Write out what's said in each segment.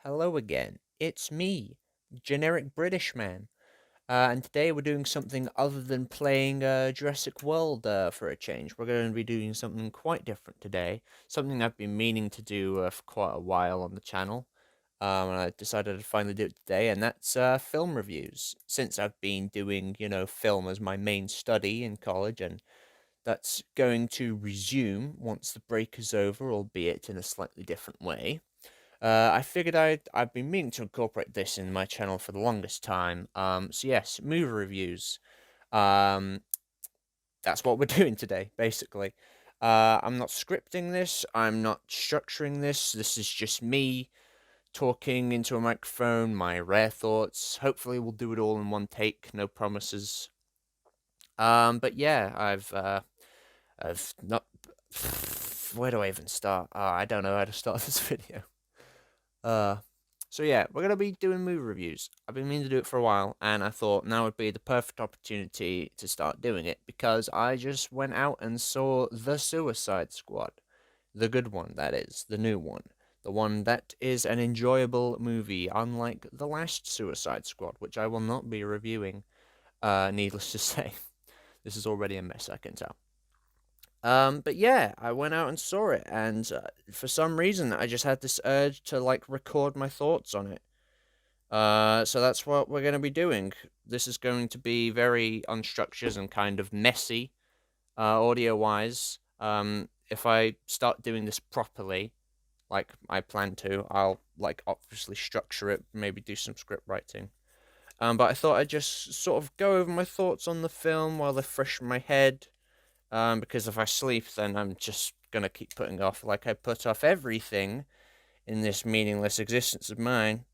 Hello again, it's me, generic British man, and today we're doing something other than playing Jurassic World for a change. We're going to be doing something quite different today, something I've been meaning to do for quite a while on the channel, and I decided to finally do it today, and that's film reviews. Since I've been doing, film as my main study in college, and that's going to resume once the break is over, albeit in a slightly different way. I figured I've been meaning to incorporate this in my channel for the longest time. So yes, movie reviews. Um, that's what we're doing today, basically. I'm not scripting this. I'm not structuring this. This is just me talking into a microphone, my rare thoughts. Hopefully, we'll do it all in one take. No promises. But yeah, I've not. Where do I even start? I don't know how to start this video. Uh, so yeah, we're gonna be doing movie reviews. I've been meaning to do it for a while, and I thought now would be the perfect opportunity to start doing it because I just went out and saw The Suicide Squad, the good one, that is, the new one, the one that is an enjoyable movie, unlike the last Suicide Squad, which I will not be reviewing. Needless to say, this is already a mess, I can tell. But yeah, I went out and saw it, and for some reason, I just had this urge to like record my thoughts on it. So that's what we're going to be doing. This is going to be very unstructured and kind of messy, audio-wise. If I start doing this properly, like I plan to, I'll like obviously structure it, maybe do some script writing. But I thought I'd just sort of go over my thoughts on the film while they're fresh in my head. Because if I sleep, then I'm just gonna keep putting off, like I put off everything in this meaningless existence of mine.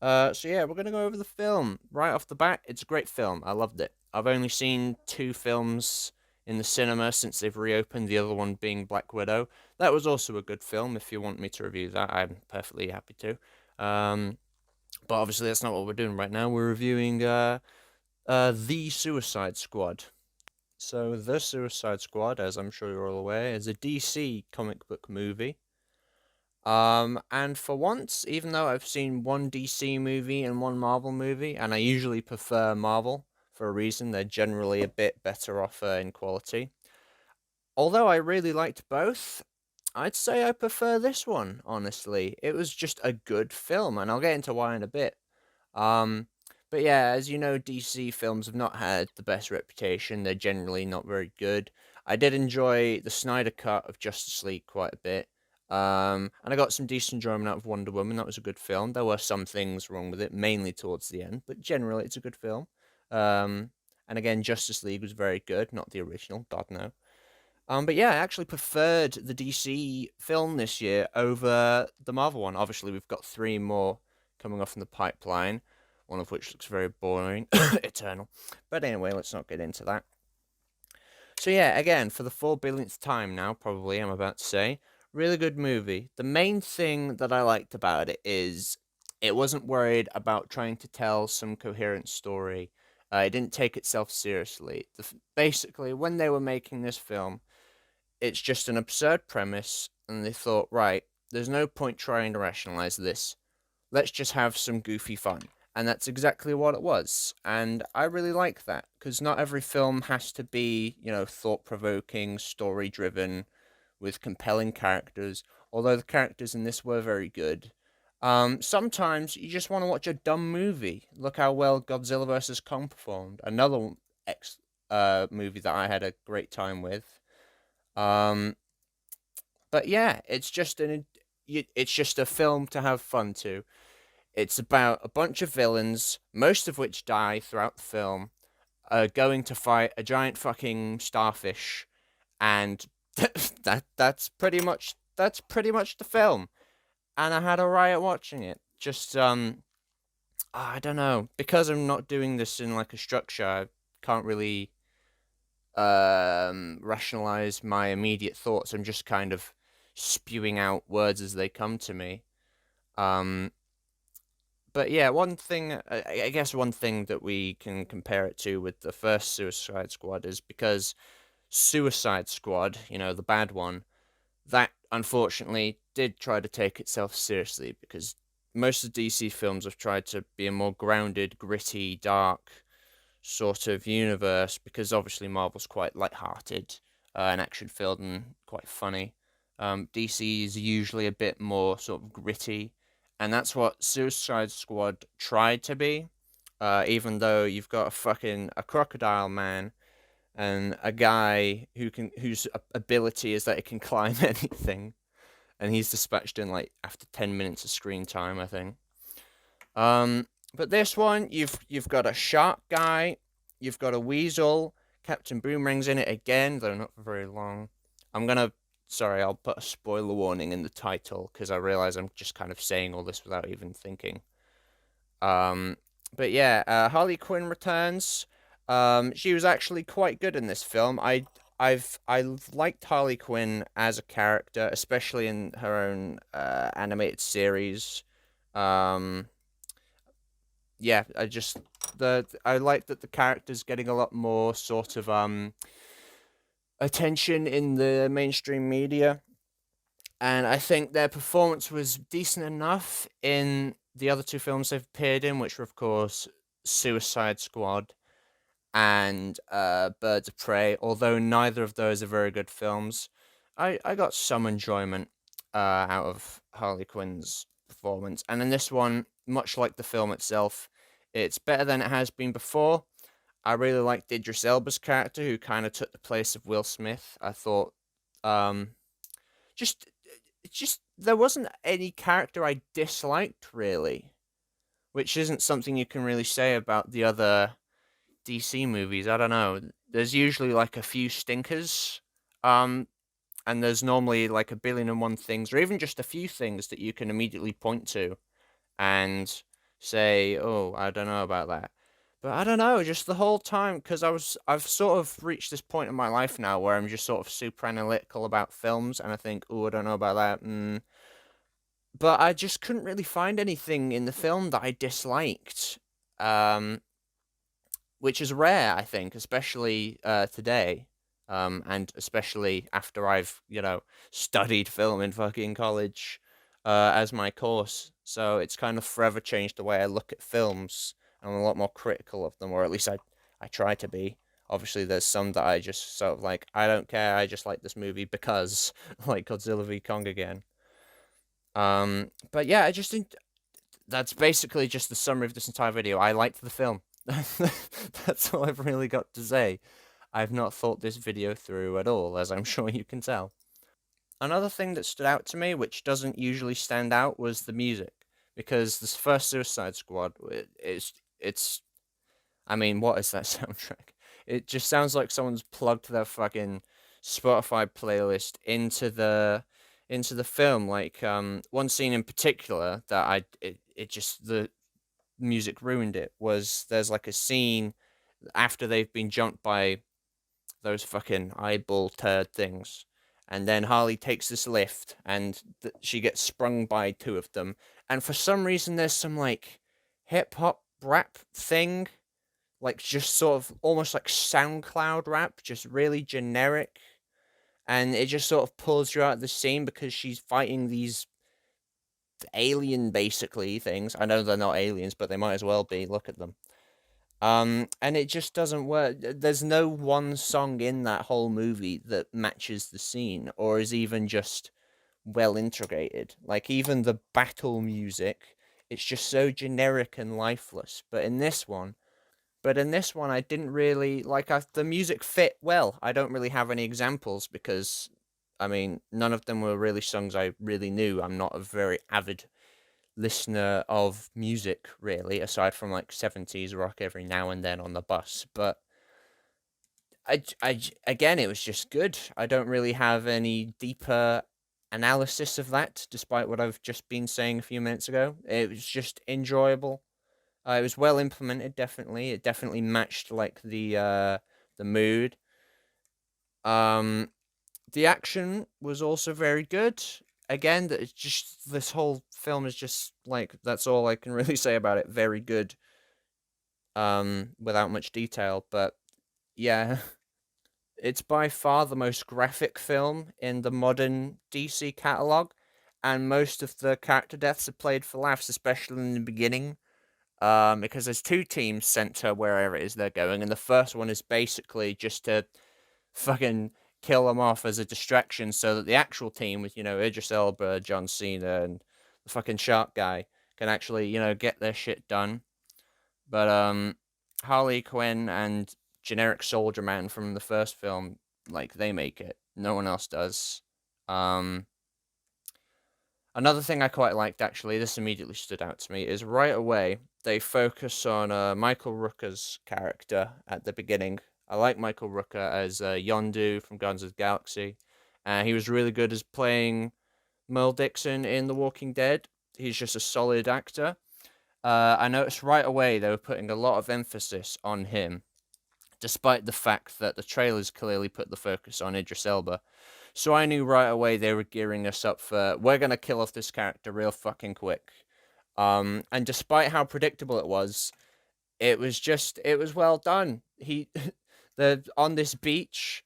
So yeah, we're gonna go over the film right off the bat. It's a great film. I loved it. I've only seen two films in the cinema since they've reopened. The other one being Black Widow. That was also a good film. If you want me to review that, I'm perfectly happy to. Um, but obviously that's not what we're doing right now. We're reviewing The Suicide Squad. So, The Suicide Squad, as I'm sure you're all aware, is a DC comic book movie. And for once, even though I've seen one DC movie and one Marvel movie, and I usually prefer Marvel for a reason, they're generally a bit better off in quality. Although I really liked both, I'd say I prefer this one, honestly. It was just a good film, and I'll get into why in a bit. Um, but yeah, as you know, DC films have not had the best reputation. They're generally not very good. I did enjoy the Snyder cut of Justice League quite a bit. And I got some decent enjoyment out of Wonder Woman. That was a good film. There were some things wrong with it, mainly towards the end, but generally it's a good film. Um, and again, Justice League was very good, not the original, God no. But yeah, I actually preferred the DC film this year over the Marvel one. Obviously, we've got three more coming off in the pipeline, one of which looks very boring, Eternal. But anyway, let's not get into that. So yeah, again, for the 4 billionth time now, probably, I'm about to say, really good movie. The main thing that I liked about it is it wasn't worried about trying to tell some coherent story. It didn't take itself seriously. Basically, when they were making this film, it's just an absurd premise, and they thought, right, there's no point trying to rationalize this. Let's just have some goofy fun. And that's exactly what it was. And I really like that, because not every film has to be, thought provoking, story driven, with compelling characters, although the characters in this were very good. Sometimes you just want to watch a dumb movie. Look how well Godzilla vs. Kong performed. Another movie that I had a great time with. Um, but yeah, it's just a film to have fun to. It's about a bunch of villains, most of which die throughout the film, going to fight a giant fucking starfish, and that's pretty much the film. And I had a riot watching it. Just I don't know, because I'm not doing this in like a structure. I can't really rationalize my immediate thoughts. I'm just kind of spewing out words as they come to me. Um, but yeah, one thing, I guess one thing that we can compare it to with the first Suicide Squad is because Suicide Squad, the bad one, that unfortunately did try to take itself seriously, because most of the DC films have tried to be a more grounded, gritty, dark sort of universe, because obviously Marvel's quite light-hearted and action-filled and quite funny. DC is usually a bit more sort of gritty, and that's what Suicide Squad tried to be. Even though you've got a crocodile man and a guy whose ability is that he can climb anything, and he's dispatched in like after 10 minutes of screen time, I think. Um, but this one, you've got a shark guy, you've got a weasel. Captain Boomerang's in it again, though not for very long. I'm gonna, sorry, I'll put a spoiler warning in the title because I realize I'm just kind of saying all this without even thinking. Um, but yeah, Harley Quinn returns. She was actually quite good in this film. I've liked Harley Quinn as a character, especially in her own animated series. Um, yeah, I like that the character's getting a lot more sort of attention in the mainstream media, and I think their performance was decent enough in the other two films they've appeared in, which were of course Suicide Squad and Birds of Prey. Although neither of those are very good films, I got some enjoyment out of Harley Quinn's performance, and in this one, much like the film itself, it's better than it has been before. I really liked Idris Elba's character, who kind of took the place of Will Smith. I thought, um, just just there wasn't any character I disliked really, which isn't something you can really say about the other DC movies. I don't know. There's usually like a few stinkers, um, and there's normally like a billion and one things, or even just a few things that you can immediately point to and say, "Oh, I don't know about that." But I don't know, just the whole time, because I've sort of reached this point in my life now where I'm just sort of super analytical about films, and I think, "Oh, I don't know about that." But I just couldn't really find anything in the film that I disliked. Um, which is rare, I think, especially today, and especially after I've studied film in fucking college as my course. So it's kind of forever changed the way I look at films. I'm a lot more critical of them, or at least I try to be. Obviously, there's some that I just sort of like, I don't care, I just like this movie because, like Godzilla v Kong again. But yeah, I just think that's basically just the summary of this entire video. I liked the film. That's all I've really got to say. I've not thought this video through at all, as I'm sure you can tell. Another thing that stood out to me, which doesn't usually stand out, was the music. Because this first Suicide Squad, it's I mean, what is that soundtrack? It just sounds like someone's plugged their fucking Spotify playlist into the film. Like one scene in particular that it just the music ruined it was there's like a scene after they've been jumped by those fucking eyeball turd things, and then Harley takes this lift and she gets sprung by two of them, and for some reason there's some like hip hop rap thing, like just sort of almost like SoundCloud rap, just really generic, and it just sort of pulls you out of the scene because she's fighting these alien basically things. I know they're not aliens, but they might as well be. Look at them. And it just doesn't work. There's no one song in that whole movie that matches the scene or is even just well integrated. Like even the battle music, it's just so generic and lifeless. But in this one, I didn't really like. The music fit well. I don't really have any examples because, I mean, none of them were really songs I really knew. I'm not a very avid listener of music, really, aside from like 70s rock every now and then on the bus. But again, it was just good. I don't really have any deeper analysis of that, despite what I've just been saying a few minutes ago. It was just enjoyable. It was well implemented, definitely. It definitely matched like the mood. Um, the action was also very good. Again, that it's just this whole film is just like that's all I can really say about it. Very good, without much detail, but yeah, it's by far the most graphic film in the modern DC catalog, and most of the character deaths are played for laughs, especially in the beginning. Because there's two teams sent to wherever it is they're going, and the first one is basically just to fucking kill them off as a distraction, so that the actual team with Idris Elba, John Cena, and the fucking shark guy can actually get their shit done. But Harley Quinn and generic Soldier Man from the first film, like they make it. No one else does. Um, Another thing I quite liked, actually, this immediately stood out to me, is right away they focus on Michael Rooker's character at the beginning. I like Michael Rooker as Yondu from Guardians of the Galaxy. He was really good as playing Merle Dixon in The Walking Dead. He's just a solid actor. I noticed right away they were putting a lot of emphasis on him, despite the fact that the trailers clearly put the focus on Idris Elba. So I knew right away they were gearing us up for, we're gonna kill off this character real fucking quick. And despite how predictable it was well done. They're on this beach,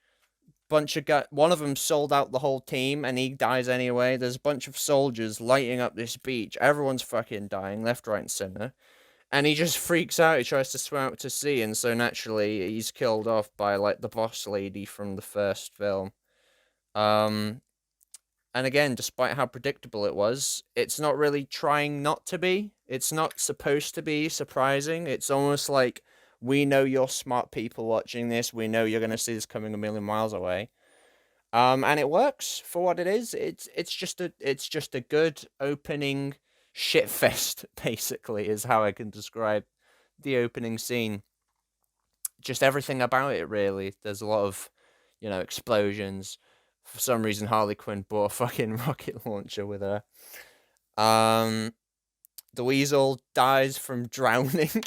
one of them sold out the whole team and he dies anyway. There's a bunch of soldiers lighting up this beach. Everyone's fucking dying, left, right, and center. And he just freaks out. He tries to swim out to sea, and so naturally he's killed off by like the boss lady from the first film. Um, and again, despite how predictable it was, it's not really trying not to be. It's not supposed to be surprising. It's almost like, we know you're smart people watching this. We know you're gonna see this coming a million miles away. And it works for what it is. It's just a good opening shitfest. Basically, is how I can describe the opening scene. Just everything about it, really. There's a lot of, explosions. For some reason, Harley Quinn bought a fucking rocket launcher with her. Um, the Weasel dies from drowning.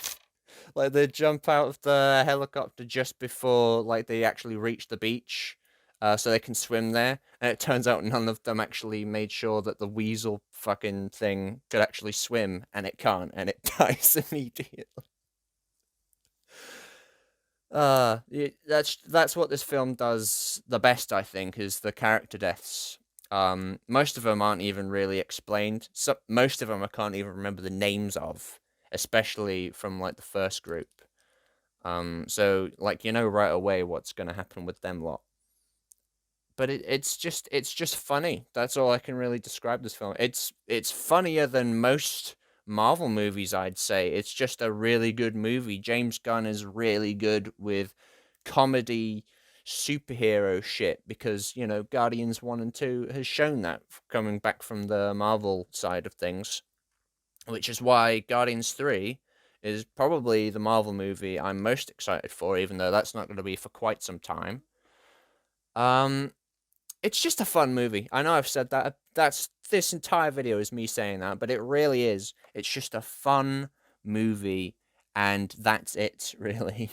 Like, they jump out of the helicopter just before, like, they actually reach the beach, so they can swim there. And it turns out none of them actually made sure that the Weasel fucking thing could actually swim, and it can't, and it dies immediately. That's what this film does the best, I think, is the character deaths. Most of them aren't even really explained. Most of them I can't even remember the names of, especially from like the first group. So like right away what's gonna happen with them lot. But it's just funny. That's all I can really describe this film. It's funnier than most Marvel movies, I'd say. It's just a really good movie. James Gunn is really good with comedy superhero shit because, Guardians 1 and 2 has shown that coming back from the Marvel side of things, which is why Guardians 3 is probably the Marvel movie I'm most excited for, even though that's not going to be for quite some time. Um, it's just a fun movie. I know I've said that. This entire video is me saying that, but it really is. It's just a fun movie, and that's it, really.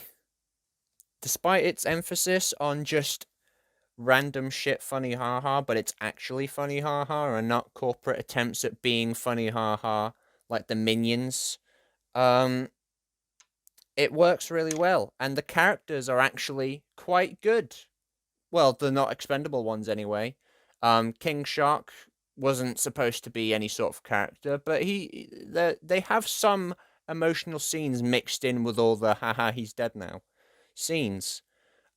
Despite its emphasis on just random shit funny haha, but it's actually funny haha and not corporate attempts at being funny haha like the Minions. Um, it works really well, and the characters are actually quite good. Well, the not expendable ones anyway. King Shark wasn't supposed to be any sort of character, but they have some emotional scenes mixed in with all the haha he's dead now scenes.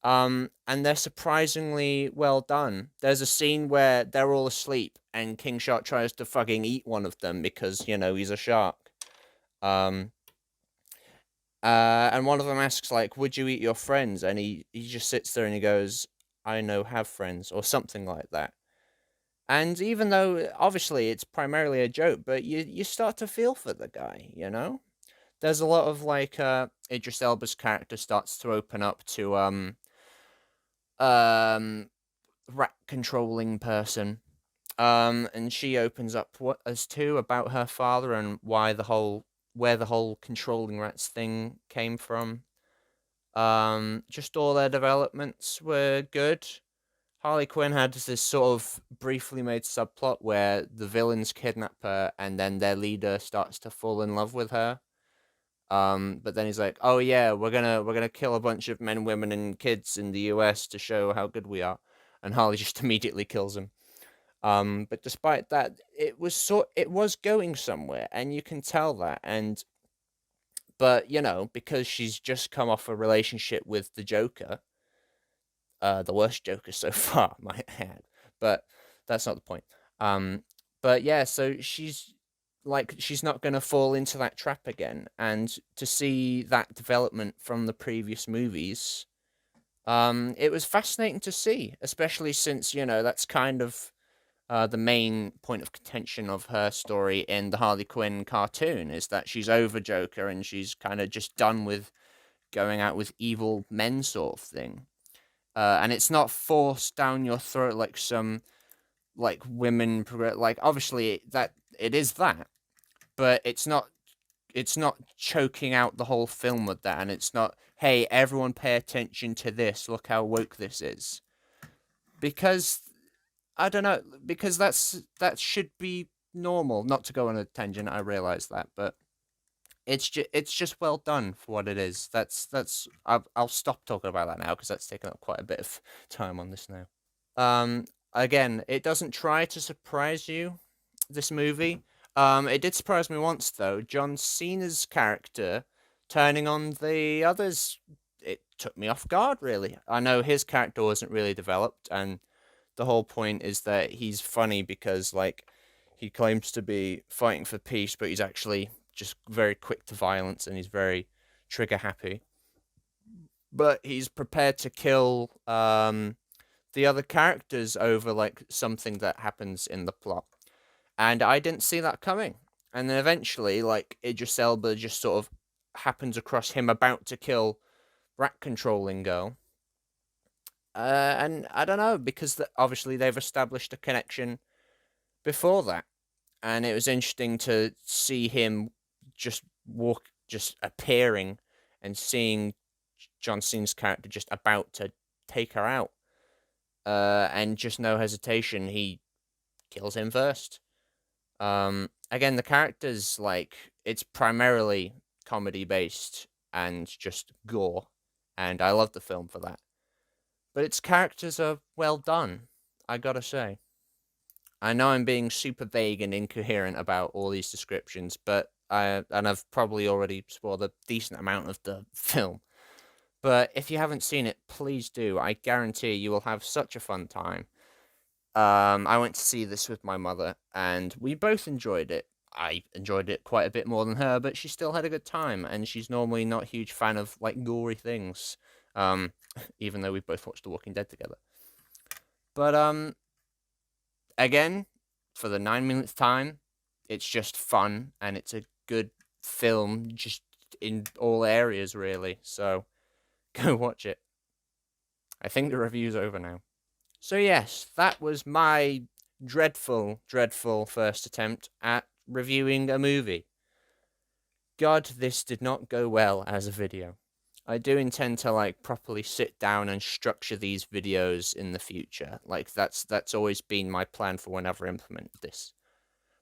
And they're surprisingly well done. There's a scene where they're all asleep and King Shark tries to fucking eat one of them because, he's a shark. Um, and one of them asks, like, would you eat your friends? And he just sits there and he goes, I know have friends, or something like that. And even though, obviously, it's primarily a joke, but you start to feel for the guy, There's a lot of, like, Idris Elba's character starts to open up to, rat controlling person. And she opens up as to about her father and where the whole controlling rats thing came from. Just all their developments were good. Harley Quinn had this sort of briefly made subplot where the villains kidnap her and then their leader starts to fall in love with her. But then he's like, "Oh yeah, we're gonna kill a bunch of men, women, and kids in the U.S. to show how good we are," and Harley just immediately kills him. But despite that, it was going somewhere, and you can tell that. But because she's just come off a relationship with the Joker, the worst Joker so far, might add. But that's not the point. Um, but yeah, so she's not going to fall into that trap again, and to see that development from the previous movies, it was fascinating to see, especially since that's kind of the main point of contention of her story in the Harley Quinn cartoon is that she's over Joker and she's kind of just done with going out with evil men sort of thing. And it's not forced down your throat like some like women like obviously that it is that, but it's not choking out the whole film with that, and it's not, hey, everyone pay attention to this, look how woke this is. Because I don't know, because that should be normal. Not to go on a tangent, I realize that, but it's just well done for what it is. I'll stop talking about that now because that's taken up quite a bit of time on this now. Um, Again, it doesn't try to surprise you. This movie. It did surprise me once though. John Cena's character turning on the others. It took me off guard. Really, I know his character wasn't really developed, and the whole point is that he's funny because like he claims to be fighting for peace, but he's actually just very quick to violence and he's very trigger happy. But he's prepared to kill the other characters over like something that happens in the plot. And I didn't see that coming. And then eventually, like Idris Elba just sort of happens across him about to kill rat controlling girl. And I don't know because obviously they've established a connection before that, and it was interesting to see him just appearing, and seeing John Cena's character just about to take her out, and just no hesitation, he kills him first. Again, the characters like it's primarily comedy based and just gore, and I love the film for that. But its characters are well done, I gotta say. I know I'm being super vague and incoherent about all these descriptions, but I've probably already spoiled a decent amount of the film. But if you haven't seen it, please do. I guarantee you will have such a fun time. I went to see this with my mother, and we both enjoyed it. I enjoyed it quite a bit more than her, but she still had a good time, and she's normally not a huge fan of like gory things. Um, even though we both watched The Walking Dead together. But again, for the 9 minutes time, it's just fun and it's a good film, just in all areas really. So go watch it. I think the review's over now. So yes, that was my dreadful, dreadful first attempt at reviewing a movie. God, this did not go well as a video. I do intend to like properly sit down and structure these videos in the future. Like that's always been my plan for whenever I implement this.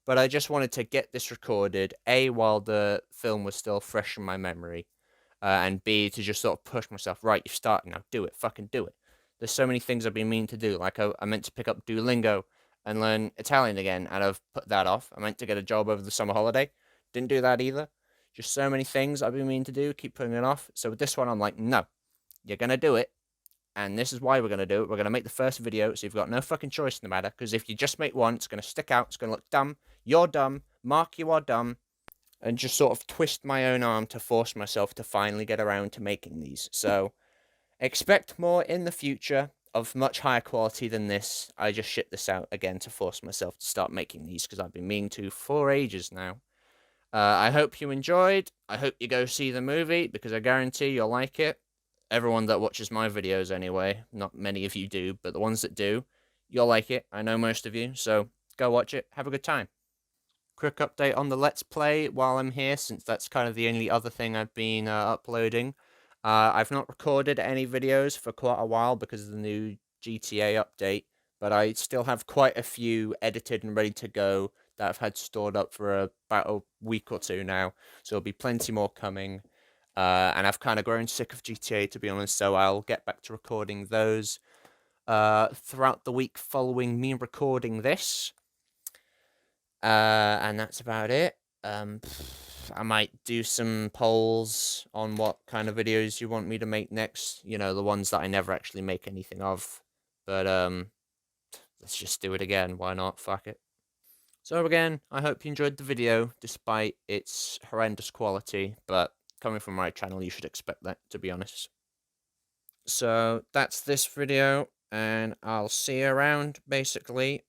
But I just wanted to get this recorded, A, while the film was still fresh in my memory, and B, to just sort of push myself, right, you've started now, do it, fucking do it. There's so many things I've been meaning to do, like I meant to pick up Duolingo and learn Italian again, and I've put that off. I meant to get a job over the summer holiday, didn't do that either. Just so many things I've been meaning to do, keep putting it off. So with this one, I'm like, no, you're going to do it, and this is why we're going to do it. We're going to make the first video, so you've got no fucking choice in the matter, because if you just make one, it's going to stick out, it's going to look dumb, you're dumb, Mark, you are dumb, and just sort of twist my own arm to force myself to finally get around to making these. So expect more in the future of much higher quality than this. I just shit this out again to force myself to start making these because I've been meaning to for ages now. I hope you enjoyed. I hope you go see the movie because I guarantee you'll like it. Everyone that watches my videos anyway, not many of you do, but the ones that do, you'll like it. I know most of you, so go watch it. Have a good time. Quick update on the Let's Play while I'm here, since that's kind of the only other thing I've been uploading. I've not recorded any videos for quite a while because of the new GTA update, but I still have quite a few edited and ready to go that I've had stored up for about a week or two now, so there'll be plenty more coming. And I've kind of grown sick of GTA, to be honest, so I'll get back to recording those. throughout the week following me recording this. And that's about it. I might do some polls on what kind of videos you want me to make next. You know, the ones that I never actually make anything of. But let's just do it again. Why not? Fuck it. So again, I hope you enjoyed the video, despite its horrendous quality. But coming from my channel, you should expect that, to be honest. So that's this video, and I'll see you around, basically.